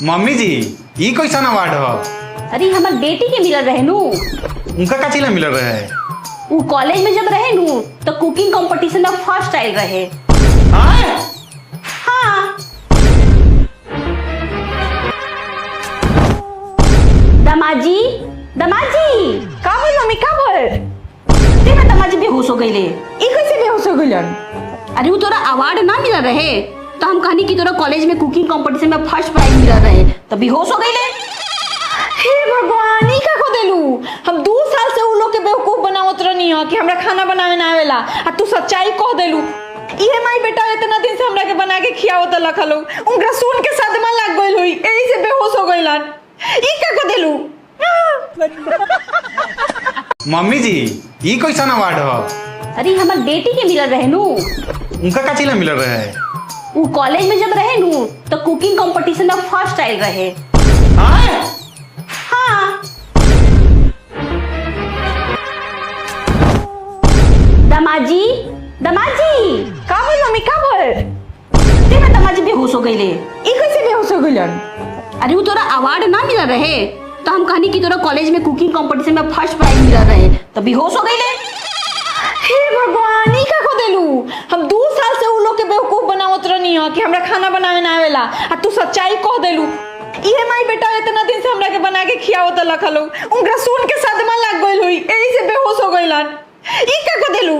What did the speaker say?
Mummy जी ई कैसा अवार्ड हो? अरे हमार बेटी के मिलल रहे नु। उनका का चिल्ला मिल रहा है? वो कॉलेज में जब रहे नु तो कुकिंग कंपटीशन में फर्स्ट आयल रहे। हाँ? हाँ। दमाजी दमाजी का बोल मम्मी का बोल? तेरा दमाजी बेहोश हो गईले। ई कैसे बेहोश हो गइलन? अरे वो तोरा अवार्ड ना मिल रहे तो हम कहनी कि तोरा कॉलेज में कुकिंग कंपटीशन में फर्स्ट प्राइज मिल रहे तो बेहोश हो गईले। हे भगवान ई का को देलू? हम 2 साल से उ लोग के बेवकूफ बनावत रहनी हो कि हमरा खाना बनावे ना आवेला आ तू सच्चाई कह देलू। इहे माई बेटा इतना दिन से हमरा के बना के खियावत लखलो उनका सुन के सदमा लग गइल हुई एही से बेहोश हो गइलन। ई का को देलू? मम्मी जी ई कैसा अवार्ड हो? अरे हमार बेटी के मिलल रहे नु। उनका का चिल्ला मिल रहा है? वो कॉलेज में जब रहे नु तो कुकिंग कंपटीशन में फर्स्ट आयल रहे। हाँ? हाँ। दमाजी दमाजी का बोल मम्मी का बोल? तेरा दमाजी बेहोश हो गईले। ई कैसे बेहोश हो गइलन? अरे वो तोरा अवार्ड ना मिल रहे तो हम कहनी कि तोरा कॉलेज में कुकिंग कंपटीशन में फर्स्ट प्राइज मिल रहे तो बेहोश हो गईले। हे भगवान ई का को देलू? हम 2 साल से उ लोग के बेवकूफ बनावत रहनी हो कि हमरा खाना बनावे ना आवेला आ तू सच्चाई कह देलू। इहे माई बेटा इतना दिन से हमरा के बना के खियावत लखलो उनका सुन के सदमा लग गइल हुई एही से बेहोश हो गइलन। ई का को देलू?